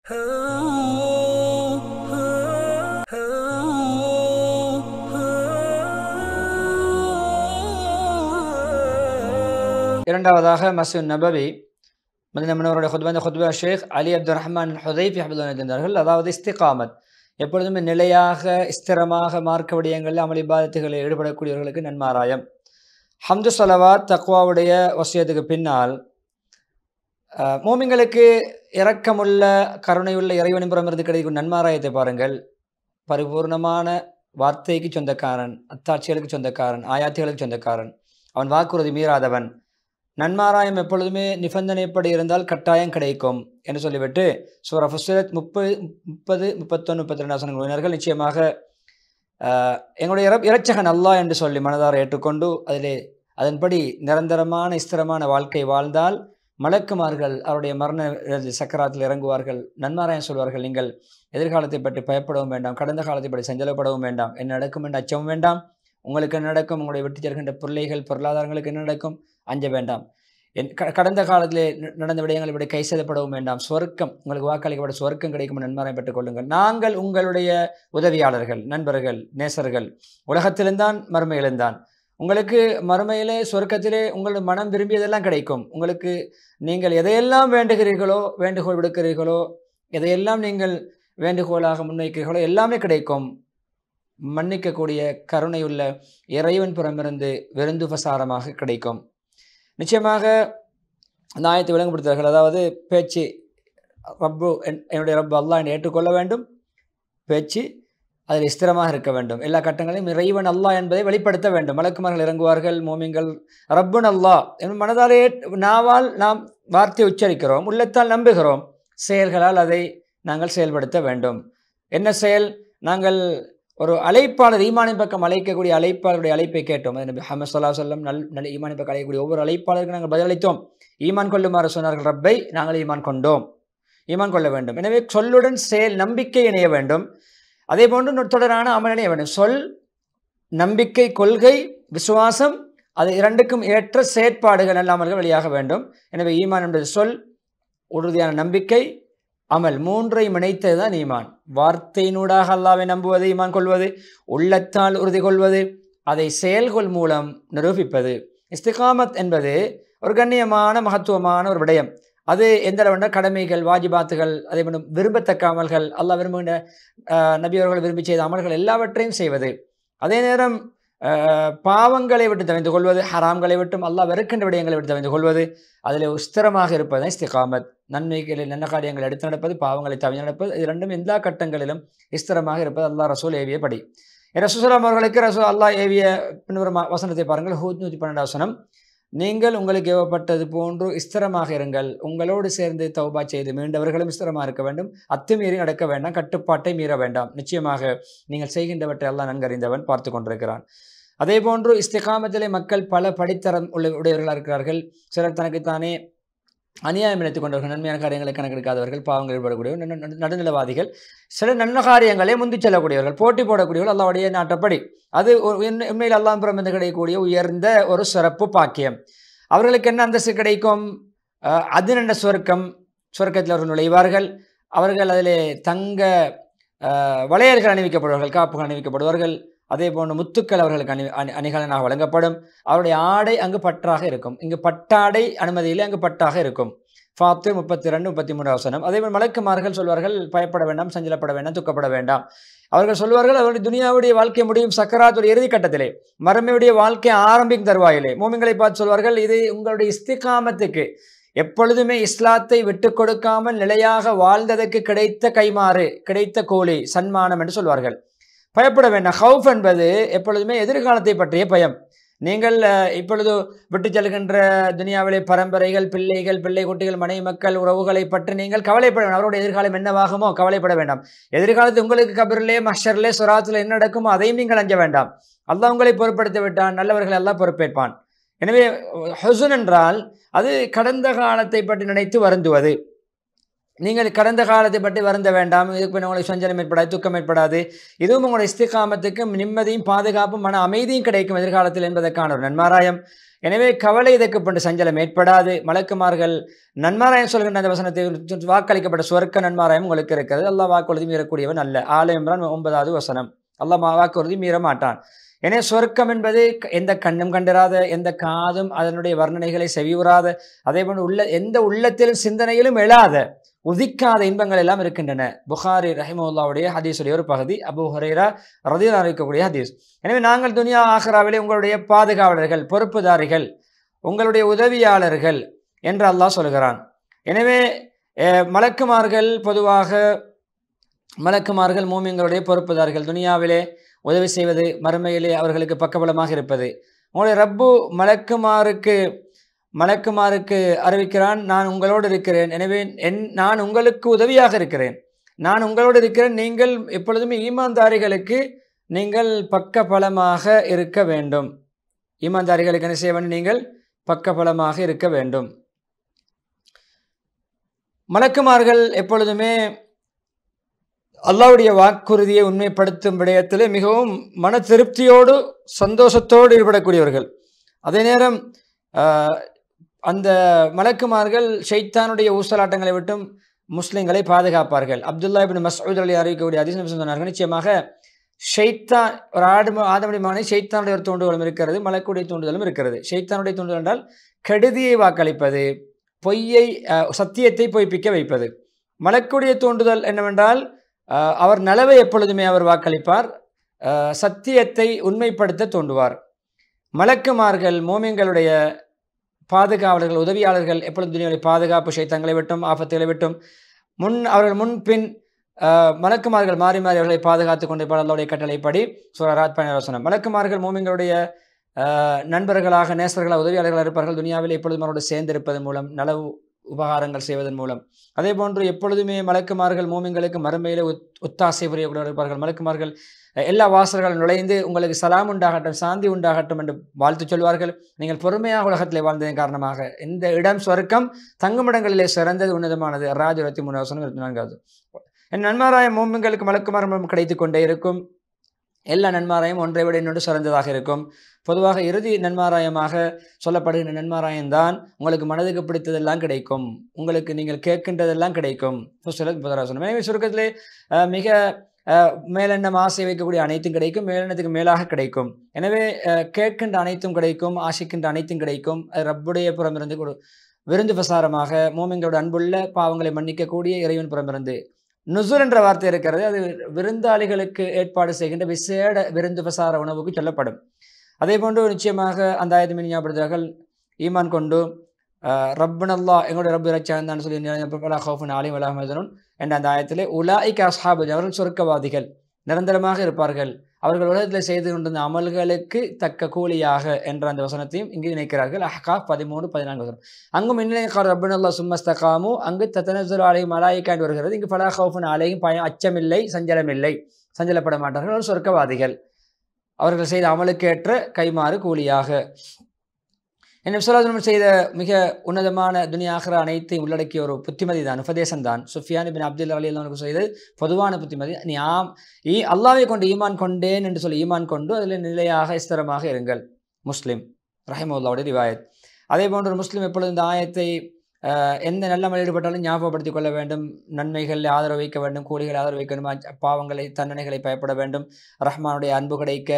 இரண்டாவதாக மஸ்ஜித் நபவி மதீனா முனவ்வராவுடைய குத்பா, இந்த குத்பா ஷேக் அலி அப்துல் ரஹ்மான் ஹுதைஃபி ஹஃபிதுல்லாஹ் இருந்தார்கள். அதாவது இஸ்திகாமத், எப்பொழுதுமே நிலையாக ஸ்திரமாக மார்க்க விடயங்களில் அமல் இபாதத்துகளில் ஈடுபடக்கூடியவர்களுக்கு நன்மாராயம். ஹம்து ஸலவாத் தக்வாவுடைய வசியத்துக்கு பின்னால் மோமின்களுக்கு இரக்கமுள்ள கருணையுள்ள இறைவனின் புறமிருந்து கிடைக்கும் நன்மாராயத்தை பாருங்கள். பரிபூர்ணமான வார்த்தைக்கு சொந்தக்காரன், அத்தாட்சிகளுக்கு சொந்தக்காரன், ஆயாத்திகளுக்கு சொந்தக்காரன், அவன் வாக்குறுதி மீறாதவன். நன்மாராயம் எப்பொழுதுமே நிபந்தனைப்படி இருந்தால் கட்டாயம் கிடைக்கும் என்று சொல்லிவிட்டு சூரா ஃபுஸ்ஸிலத் 30, 30, 31, 32 வசனங்கள் நிச்சயமாக எங்களுடைய இரட்சகன் அல்லாஹ் என்று சொல்லி மனதார ஏற்றுக்கொண்டு அதன்படி நிரந்தரமான ஸ்திரமான வாழ்க்கை வாழ்ந்தால் மலக்குமார்கள் அவருடைய மரண சக்கராத்தில் இறங்குவார்கள். நன்மாராயம் சொல்வார்கள், நீங்கள் எதிர்காலத்தை பற்றி பயப்படவும் வேண்டாம், கடந்த காலத்தை பற்றி சஞ்சலப்படவும் வேண்டாம், என்ன நடக்கும் என்று அச்சமும் வேண்டாம், உங்களுக்கு என்ன நடக்கும், உங்களுடைய விட்டு செல்கின்ற பிள்ளைகள் பொருளாதாரங்களுக்கு என்ன நடக்கும் அஞ்ச வேண்டாம், கடந்த காலத்திலே நடந்த விடயங்களை விட கை செய்யப்படவும் வேண்டாம், சொர்க்கம் உங்களுக்கு வாக்களிக்கப்பட்ட சொர்க்கம் கிடைக்கும் நன்மாராயம் பெற்றுக் கொள்ளுங்கள். நாங்கள் உங்களுடைய உதவியாளர்கள், நண்பர்கள், நேசர்கள். உலகத்திலிருந்தான் மறுமையிலிருந்தான். உங்களுக்கு மறுமையிலே சொர்க்கத்திலே உங்களுடைய மனம் விரும்பியதெல்லாம் கிடைக்கும். உங்களுக்கு நீங்கள் எதையெல்லாம் வேண்டுகிறீர்களோ, வேண்டுகோள் விடுக்கிறீர்களோ, எதையெல்லாம் நீங்கள் வேண்டுகோளாக முன்வைக்கிறீர்களோ எல்லாமே கிடைக்கும். மன்னிக்கக்கூடிய கருணையுள்ள இறைவன் புறமிருந்து விருந்து பிரசாரமாக கிடைக்கும். நிச்சயமாக அந்த ஆயத்தை விளங்கப்படுத்துவார்கள். அதாவது பேச்சு ரப்பு, என்னுடைய ரப்பு அல்லாஹ் என்று ஏற்றுக்கொள்ள வேண்டும். பேச்சு அதில் ஸ்திரமாக இருக்க வேண்டும். எல்லா கட்டங்களையும் இறைவன் அல்லாஹ் என்பதை வெளிப்படுத்த வேண்டும். மலக்குமார்கள் இறங்குவார்கள், மோமின்கள் ரப்புன் அல்லாஹ் என்று மனதாலே நாவால் நாம் வார்த்தையை உச்சரிக்கிறோம், உள்ளத்தால் நம்புகிறோம், செயல்களால் அதை நாங்கள் செயல்படுத்த வேண்டும். என்ன செயல்? நாங்கள் ஒரு அழைப்பாளர், ஈமானின் பக்கம் அழைக்கக்கூடிய அழைப்பாளருடைய அழைப்பை கேட்டோம். நபி முஹம்மது ஸல்லல்லாஹு அலைஹி வஸல்லம் நல்ல ஈமானின் பக்கம் அழைக்கக்கூடிய ஒவ்வொரு அழைப்பாளருக்கு நாங்கள் பதிலளித்தோம். ஈமான் கொள்ளுமாறு சொன்னார்கள். ரப்பை நாங்கள் ஈமான் கொண்டோம், ஈமான் கொள்ள வேண்டும். எனவே சொல்லுடன் செயல், நம்பிக்கை இணைய வேண்டும். அதே போன்று தொடரான அமல் இணைய வேண்டும். சொல், நம்பிக்கை, கொள்கை, விசுவாசம், அது இரண்டுக்கும் ஏற்ற செயற்பாடுகள், நல்ல அமல்கள் வெளியாக வேண்டும். எனவே ஈமான் என்பது சொல், உறுதியான நம்பிக்கை, அமல், மூன்றையும் இணைத்தது தான் ஈமான். வார்த்தையினூடாக அல்லாஹ்வை நம்புவது, ஈமான் கொள்வது, உள்ளத்தால் உறுதி கொள்வது, அதை செயல்கள் மூலம் நிரூபிப்பது. இஸ்திகாமத் என்பது ஒரு கண்ணியமான மகத்துவமான ஒரு விடயம். அது எந்த அளவுனா கடமைகள், வாஜிபாத்துகள், அதே போன்று விரும்பத்தக்க அமல்கள், அல்லாஹ் விரும்புகின்ற நபி அவர்கள் விரும்பி செய்த அமல்கள் எல்லாவற்றையும் செய்வது. அதே நேரம் பாவங்களை விட்டு தவிர்த்து கொள்வது, ஹராம்களை விட்டும் அல்லாஹ் வெறுக்கின்ற விடயங்களை விட்டு தவிர்த்து கொள்வது, அதில் ஸ்திரமாக இருப்பது இஸ்திகாமத். நன்மைகளில் நல்ல காரியங்கள் எடுத்து நடப்பது, பாவங்களை தவிர்த்து நடப்பது, இது ரெண்டும் எல்லா கட்டங்களிலும் ஸ்திரமாக இருப்பது அல்லாஹ் ரசூல் ஏவிய படி. ரசூல் அவர்களுக்கு அல்லாஹ் ஏவிய பின்வரும் வசனத்தை பாருங்கள். ஹூத் 112 வசனம். நீங்கள் உங்களுக்கு ஏவப்பட்டது போன்று ஸ்திரமாக இருங்கள், உங்களோடு சேர்ந்து தௌபா செய்து மீண்டவர்களும் ஸ்திரமாக இருக்க வேண்டும், அத்துமீறி நடக்க வேண்டாம், கட்டுப்பாட்டை மீற வேண்டாம். நிச்சயமாக நீங்கள் செய்கின்றவற்றை எல்லாம் நன்கறிந்தவன் பார்த்து கொண்டிருக்கிறான். அதே போன்று இஸ்திகாமத்திலே மக்கள் பல படித்தரம் உடையவர்களாக இருக்கிறார்கள். சிலர் தனக்குத்தானே அநியாயம் நினைத்துக் கொண்டவர்கள், நன்மையான காரியங்களை கணக்கெடுக்காதவர்கள், பாவங்கள் ஈடுபடக்கூடியவர்கள், நடுநிலவாதிகள், சில நல்ல காரியங்களே முந்தி செல்லக்கூடியவர்கள், போட்டி போடக்கூடியவர்கள். அல்லாஹ்வுடைய நாட்டப்படி அது உண்மையில் அல்லாஹ் புறமிருந்து கிடைக்கக்கூடிய உயர்ந்த ஒரு சிறப்பு பாக்கியம். அவர்களுக்கு என்ன அந்தஸ்து கிடைக்கும்? அது என்ற சொர்க்கத்தில் அவர்கள் நுழைவார்கள். அவர்கள் அதிலே தங்க வளையல்கள் அணிவிக்கப்படுவார்கள், காப்புகள் அணிவிக்கப்படுவார்கள். அதே போன்று முத்துக்கள் அவர்களுக்கு அணிகலனாக வழங்கப்படும். அவருடைய ஆடை அங்கு பற்றாக இருக்கும். இங்கு பட்டாடை அனுமதியிலே அங்கு பட்டாக இருக்கும். ஃபாத்திர் 32, 33 வசனம். அதே போல் மலக்குமார்கள் சொல்வார்கள், பயப்பட வேண்டாம், சஞ்சலப்பட வேண்டாம், துக்கப்பட வேண்டாம். அவர்கள் சொல்வார்கள், அவருடைய துனியாவுடைய வாழ்க்கை முடியும் சக்கராத்துடைய இறுதி கட்டத்திலே, மறுமையுடைய வாழ்க்கை ஆரம்பிக்கும் தருவாயிலே. மோமின்களை பார்த்து சொல்வார்கள், இது உங்களுடைய இஸ்திகாமத்துக்கு, எப்பொழுதுமே இஸ்லாத்தை விட்டு கொடுக்காமல் நிலையாக வாழ்ந்ததற்கு கிடைத்த கைமாறு, கிடைத்த கூலி, சன்மானம் என்று சொல்வார்கள். பயப்பட வேண்டாம். ஹவுஃப் என்பது எப்பொழுதுமே எதிர்காலத்தை பற்றிய பயம். நீங்கள் இப்பொழுது விட்டு செல்கின்ற துனியாவிலே பரம்பரைகள், பிள்ளைகள், பிள்ளை குட்டிகள், மனைவி மக்கள், உறவுகளை பற்றி நீங்கள் கவலைப்பட வேண்டாம். அவருடைய எதிர்காலம் என்னவாகுமோ கவலைப்பட வேண்டாம். எதிர்காலத்தில் உங்களுக்கு கபரிலே, மஹ்ஷரிலே, சுராத்திலே என்ன நடக்குமோ அதையும் நீங்கள் அஞ்ச வேண்டாம். அல்லாஹ் உங்களை பொறுப்படுத்தி விட்டான், நல்லவர்கள் எல்லாம் பொறுப்பேற்பான். எனவே ஹுஸ்ன் என்றால் அது கடந்த காலத்தை பற்றி நினைத்து வருந்துவது. நீங்கள் கடந்த காலத்தை பற்றி வருந்த வேண்டாம். இதுக்கு பின்ன உங்களுக்கு சஞ்சலம் ஏற்படாது, துக்கம் ஏற்படாது. இதுவும் உங்களுடைய இஸ்திகாமத்துக்கும் நிம்மதியும் பாதுகாப்பும் மன அமைதியும் கிடைக்கும் எதிர்காலத்தில் என்பதற்கான ஒரு நன்மாராயம். எனவே கவலை இதற்கு கொண்டு சஞ்சலம் ஏற்படாது. மலக்குமார்கள் நன்மாராயம் சொல்கின்ற அந்த வசனத்தை வாக்களிக்கப்பட்ட சொர்க்க நன்மாராயம் உங்களுக்கு இருக்கிறது. அல்லாஹ் வாக்குறுதி மீறக்கூடியவன் அல்ல. ஆல இம்ரான் 9வது வசனம். அல்லாஹ் வாக்குறுதி மீற மாட்டான். எனவே சொர்க்கம் என்பது எந்த கண்ணும் கண்டிராத, எந்த காதும் அதனுடைய வர்ணனைகளை செவியுறாத, அதே போன்று எந்த உள்ளத்திலும் சிந்தனையிலும் எழாத உதிக்காத இன்பங்கள் எல்லாம் இருக்கின்றன. புகாரி ரஹிமவுல்லாவுடைய ஹதீஸுடைய ஒரு பகுதி, அபூ ஹுரைரா ரலியல்லாஹு அன்ஹு இருக்கக்கூடிய ஹதீஸ். எனவே நாங்கள் துனியா ஆகிராவிலே உங்களுடைய பாதுகாவலர்கள், பொறுப்புதாரிகள், உங்களுடைய உதவியாளர்கள் என்று அல்லாஹ் சொல்கிறான். எனவே மலக்குமார்கள் பொதுவாக மலக்குமார்கள் மூமின்களுடைய பொறுப்புதார்கள், துனியாவிலே உதவி செய்வது, மறுமையிலே அவர்களுக்கு பக்கபலமாக இருப்பது. உங்களுடைய ரப்பு மலக்குமாருக்கு அறிவிக்கிறான், நான் உங்களோடு இருக்கிறேன். எனவே நான் உங்களுக்கு உதவியாக இருக்கிறேன், நான் உங்களோடு இருக்கிறேன். நீங்கள் எப்பொழுதுமே ஈமான்தாரிகளுக்கு நீங்கள் பக்கபலமாக இருக்க வேண்டும். ஈமான்தாரிகளுக்கு என்ன செய்ய வேண்டும்? நீங்கள் பக்கபலமாக இருக்க வேண்டும். மலக்குமார்கள் எப்பொழுதுமே அல்லாஹ்வுடைய வாக்குறுதியை உண்மைப்படுத்தும் விடயத்தில் மிகவும் மன திருப்தியோடு சந்தோஷத்தோடு ஈடுபடக்கூடியவர்கள். அதே நேரம் அந்த மலக்குமார்கள் ஷைத்தானுடைய ஊசலாட்டங்களை விட்டும் முஸ்லிம்களை பாதுகாப்பார்கள். அப்துல்லா இப்னு மஸ்ஊத் ரலியல்லாஹு அறிவிக்கக்கூடிய ஹதீஸ் சொன்னார்கள், நிச்சயமாக ஷைத்தான் ஒரு ஆதமுடைய மகனை ஷைத்தானுடைய ஒரு தூண்டுதலும் இருக்கிறது, மலக்குடைய தூண்டுதலும் இருக்கிறது. ஷைத்தானுடைய தூண்டுதல் என்றால் கெடுதியை வாக்களிப்பது, பொய்யை சத்தியத்தை பொய்ப்பிக்க வைப்பது. மலக்குடைய தூண்டுதல் என்னவென்றால் அவர் நலவை எப்பொழுதுமே அவர் வாக்களிப்பார், சத்தியத்தை உண்மைப்படுத்த தூண்டுவார். மலக்குமார்கள் மோமின்களுடைய பாதுகாவலர்கள், உதவியாளர்கள், எப்பொழுதும் துனியாவை பாதுகாப்பு ஷைத்தான்களை விட்டும் ஆபத்துகளை விட்டும் அவர்கள் முன்பின் மலக்குமார்கள் மாறி மாறி அவர்களை பாதுகாத்து கொண்டிருப்பார். அல்லாஹ்வுடைய கட்டளைப்படி சூரா ராத் 17 வசனம். மலக்குமார்கள் மோமின்களுடைய நண்பர்களாக, நேசர்களாக, உதவியாளர்களாக இருப்பார்கள். துனியாவில் எப்பொழுதும் அவரோடு சேர்ந்திருப்பதன் மூலம், நலவு உபகாரங்கள் செய்வதன் மூலம். அதே போன்று எப்பொழுதுமே மலக்குமார்கள் மோமின்களுக்கு மறுமையிலே ஒத்தாசை புரியக்கூடியவர்கள் இருப்பார்கள். மலக்குமார்கள் எல்லா வாசல்களும் நுழைந்து உங்களுக்கு சலாம் உண்டாகட்டும், சாந்தி உண்டாகட்டும் என்று வாழ்த்து சொல்வார்கள். நீங்கள் பொறுமையாக உலகத்திலே வாழ்ந்ததன் காரணமாக இந்த இடம் சொர்க்கம் தங்குமிடங்களிலே சிறந்தது, உன்னதமானது. ராஜ் 23 வசனம் 24வது. என் நன்மாராயம் மோமின்களுக்கு மலக்குமார்கள் கிடைத்து கொண்டே இருக்கும். எல்லா நன்மாராயம் ஒன்றை விட இன்னொன்று சிறந்ததாக இருக்கும். பொதுவாக இறுதி நன்மாராயமாக சொல்லப்படுகின்ற நன்மாராயம்தான் உங்களுக்கு மனதுக்கு பிடித்ததெல்லாம் கிடைக்கும், உங்களுக்கு நீங்கள் கேட்கின்றதெல்லாம் கிடைக்கும். எனவே சுருக்கத்திலே மிக மேலெண்ணம் ஆசை வைக்கக்கூடிய அனைத்தும் கிடைக்கும், மேலெண்ணத்துக்கு மேலாக கிடைக்கும். எனவே கேட்கின்ற அனைத்தும் கிடைக்கும், ஆசிக்கின்ற அனைத்தும் கிடைக்கும். அது ரப்புடைய புறமிருந்து ஒரு விருந்து பிரசாரமாக, மோமின்களோட அன்புள்ள பாவங்களை மன்னிக்கக்கூடிய இறைவன் புறமிருந்து. நுசுல் என்ற வார்த்தை இருக்கிறது, அது விருந்தாளிகளுக்கு ஏற்பாடு செய்கின்ற விசேட விருந்து பிரசார உணவுக்கு சொல்லப்படும். அதே போன்று நிச்சயமாக அந்த ஆயத்தை ஞாபகப்படுத்துகிறார்கள், ஈமான் கொண்டு ரப்புனல்லா எங்களுடைய ரப்பு இறைச்சான் சொல்லி ஆலிம் அலாஹமதனுன் என்ற அந்த ஆயத்திலே உலாயிக் அஸ்ஹாபு, அவர்கள் சொர்க்கவாதிகள், நிரந்தரமாக இருப்பார்கள், அவர்கள் உலகத்தில் செய்து கொண்டிருந்த அமல்களுக்கு தக்க கூலியாக என்ற அந்த வசனத்தையும் இங்கு இணைக்கிறார்கள். அஹ்காஃப் 13-14 வசனம். அங்கும் இன்னைக்கார் ரப்புனல்லா சும்மஸ்தகாமு, அங்கு தத்தனசுல் அலைஹிம் மலாயிகா என்று வருகிறது. இங்கு ஃபலா ஹவுஃபுன் அலைஹிம், அச்சமில்லை, சஞ்சலமில்லை, சஞ்சலப்பட மாட்டார்கள், அவர் சொர்க்கவாதிகள், அவர்கள் செய்த அமலுக்கேற்ற கைமாறு கூலியாக. என்ன விஸ்வநாதன் செய்த மிக உன்னதமான துனியாகிற அனைத்தையும் உள்ளடக்கிய ஒரு புத்திமதி தான், உபதேசம் தான். சுஃபியான் பின் அப்துல்லா ரலியல்லாஹு செய்த பொதுவான புத்திமதி, நீ அல்லாஹ்வை கொண்டு ஈமான் கொண்டேன் என்று சொல்லி ஈமான் கொண்டு அதில் நிலையாக ஸ்திரமாக இருங்கள். முஸ்லிம் ரஹிமவுல்லாவுடைய ரிவாயத். அதே போன்று முஸ்லிம் எப்பொழுது இந்த ஆயத்தை எந்த நல்ல மலையில் ஈடுபட்டாலும் ஞாபகப்படுத்திக் கொள்ள வேண்டும். நன்மைகளை ஆதரவு வைக்க வேண்டும், கூலிகளை ஆதரவு வைக்க வேண்டும், பாவங்களை தண்டனைகளை பயப்பட வேண்டும். ரஹ்மானுடைய அன்பு கிடைக்க,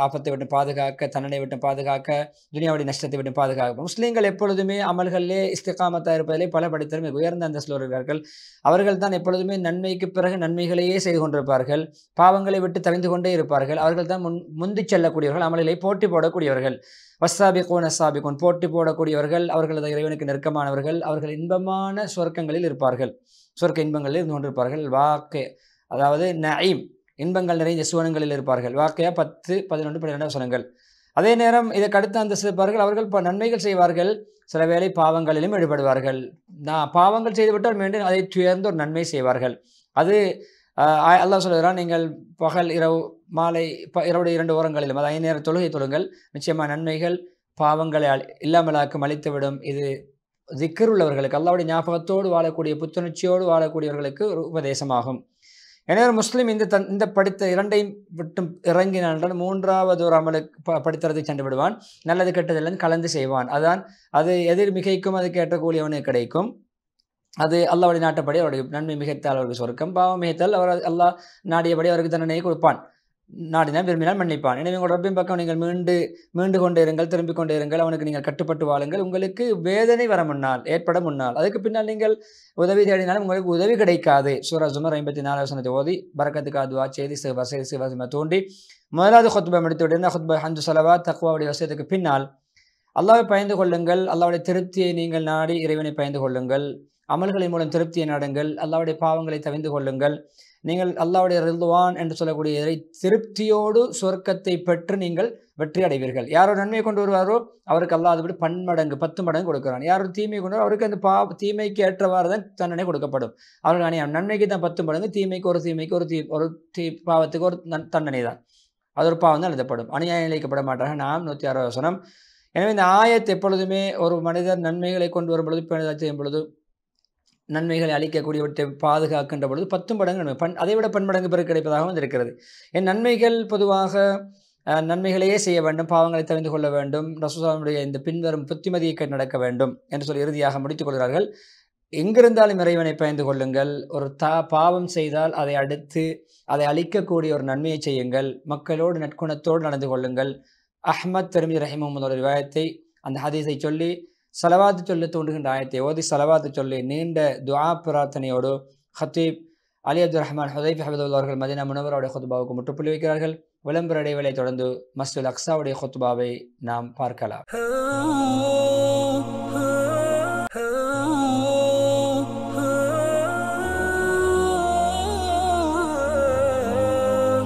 ஆபத்தை விட்டு பாதுகாக்க, தண்டனை விட்டு பாதுகாக்க, துனியாவுடைய நஷ்டத்தை விட்டு பாதுகாக்க. முஸ்லீம்கள் எப்பொழுதுமே அமல்களிலே இஸ்திகாமத்தாக இருப்பதிலே பல படித்தரும் மிக உயர்ந்த அந்தஸ்தில் வருகிறார்கள். அவர்கள் தான் எப்பொழுதுமே நன்மைக்கு பிறகு நன்மைகளையே செய்து கொண்டிருப்பார்கள், பாவங்களை விட்டு தவிந்து கொண்டே இருப்பார்கள். அவர்கள் தான் முந்தி செல்லக்கூடியவர்கள், அமலிலே போட்டி போடக்கூடியவர்கள். வஸ்ஸாபிகூன் அஸ்ஸாபிகூன், போட்டி போடக்கூடியவர்கள், அவர்களது இறைவனுக்கு நெருக்கமானவர்கள், அவர்கள் இன்பமான சொர்க்கங்களில் இருப்பார்கள், சொர்க்க இன்பங்களில் இருந்து கொண்டிருப்பார்கள். வாக்கே அதாவது நயீம், இன்பங்கள் நிறைந்த சுவனங்களில் இருப்பார்கள். வாக்கையா 10, 11, 12 வசனங்கள். அதே நேரம் இதற்கு அடுத்த அந்த இருப்பார்கள், அவர்கள் நன்மைகள் செய்வார்கள், சில வேளை பாவங்களிலும் ஈடுபடுவார்கள். பாவங்கள் செய்துவிட்டால் மீண்டும் அதை துயர்ந்து ஒரு நன்மை செய்வார்கள். அது அல்லாஹ் சொல்கிறான், நீங்கள் பகல் இரவு மாலை இரவுடைய 2 ஓரங்களிலும், அது 5 நேர தொழுகை தொழுங்கள், நிச்சயமாக நன்மைகள் பாவங்களை இல்லாமலாக்கும், அழித்துவிடும். இது திக்ர் உள்ளவர்களுக்கு, அல்லாஹ்வுடைய ஞாபகத்தோடு வாழக்கூடிய, புத்துணர்ச்சியோடு வாழக்கூடியவர்களுக்கு ஒரு உபதேசமாகும். எனவே ஒரு முஸ்லிம் இந்த படித்த இரண்டையும் விட்டு இறங்கினான் என்றால் மூன்றாவது ஒரு அமலுக்கு படித்தறதை சென்று விடுவான். நல்லது கெட்டதெல்லாம் கலந்து செய்வான். அது எதிர் மிகைக்கும் அது கேட்ட கூலி அவனுக்கு கிடைக்கும். அது அல்லாஹ்வுடைய நாட்டப்படி அவருடைய நன்மை மிகைத்தால் அவருக்கு சொர்க்கம், பாவம் மிகைத்தால் அவர் அல்லாஹ் நாடியபடி அவருக்கு தண்டனையை கொடுப்பான். நாடினால் விரும்பினால் மன்னிப்பான். எனவே உங்கள் ரப்பின் பக்கம் நீங்கள் மீண்டு கொண்டே இருங்கள், திரும்பிக் கொண்டே இருங்கள். அவனுக்கு நீங்கள் கட்டுப்பட்டு வாழுங்கள். உங்களுக்கு வேதனை வர முன்னால், ஏற்பட முன்னால், அதுக்கு பின்னால் நீங்கள் உதவி தேடினாலும் உங்களுக்கு உதவி கிடைக்காது. சூரா ஜுமர் 54 வசனத்தை ஓதி பரக்கத்துக்கு துஆ செய்தி சிவசிம தூண்டி முதலாவது ஹுத்பா முடித்து விட்டு ஹுத்பா ஹம்து ஸலவாத் தக்வாவுடைய வசனத்துக்கு பின்னால் அல்லாஹ்வை பயந்து கொள்ளுங்கள், அல்லாஹ்வுடைய திருப்தியை நீங்கள் நாடி இறைவனை பயந்து கொள்ளுங்கள், அமல்களின் மூலம் திருப்தியை நாடுங்கள், அல்லாஹ்வுடைய பாவங்களை தவிந்து கொள்ளுங்கள். நீங்கள் அல்லாஹ்வுடைய ரிதுவான் என்று சொல்லக்கூடிய திருப்தியோடு சொர்க்கத்தை பெற்று நீங்கள் வெற்றி அடைவீர்கள். யாரோ நன்மையை கொண்டு வருவாரோ அவருக்கு அல்லாஹ் அதுபடி 10 மடங்கு கொடுக்கிறான். யாரோ தீமை கொண்டு வருவாரோ அவருக்கு அந்த தீமைக்கு ஏற்றவாறு தான் தண்டனை கொடுக்கப்படும். அவர்கள் அநியாயம், நன்மைக்கு தான் 10 மடங்கு, தீமைக்கு ஒரு பாவத்துக்கு ஒரு தண்டனை தான், அது ஒரு பாவம் தான் எழுதப்படும். அநியாயம் இழைக்கப்பட மாட்டார்கள். நாம் 106 வசனம். எனவே இந்த ஆயத் எப்பொழுதுமே ஒரு மனிதர் நன்மைகளை கொண்டு வரும் பொழுது, பேணுதல் செய்யும் பொழுது, நன்மைகளை அளிக்கக்கூடியவற்றை பாதுகாக்கின்ற பொழுது 10 மடங்கு நன்மை, அதை விட 10 மடங்கு பிறகு கிடைப்பதாகவும் இருக்கிறது. என் நன்மைகள் பொதுவாக நன்மைகளையே செய்ய வேண்டும், பாவங்களை தெரிந்து கொள்ள வேண்டும், ரசூலுல்லாஹ்வுடைய இந்த பின்வரும் புத்திமதியை கேட்டு நடக்க வேண்டும் என்று சொல்லி இறுதியாக முடித்துக் கொள்கிறார்கள். எங்கிருந்தாலும் இறைவனை பயந்து கொள்ளுங்கள். ஒரு பாவம் செய்தால் அதை அடுத்து அதை அளிக்கக்கூடிய ஒரு நன்மையை செய்யுங்கள். மக்களோடு நற்குணத்தோடு நடந்து கொள்ளுங்கள். அஹ்மத் திர்மிதி ரஹிமஹுல்லாஹ் ரிவாயத்தை, அந்த ஹதீஸை சொல்லி ஸலவாத்து சொல்ல தோன்றுகின்ற ஆயத்தை ஓதி ஸலவாத்து சொல்லி நீண்ட துஆ பிரார்த்தனையோடு ஹத்தீப் அலி அப்துல் ரஹ்மான் ஹுதைஃபி ஹஃபிதுல்லாஹ் அவர்கள் மதீனா முனவராவுடைய ஹுத்பாவுக்கு முற்றுப்புள்ளி வைக்கிறார்கள். விளம்பர இடைவேளை தொடர்ந்து மஸ்ஜிதுல் அக்ஸாவுடைய ஹுத்பாவை நாம் பார்க்கலாம்.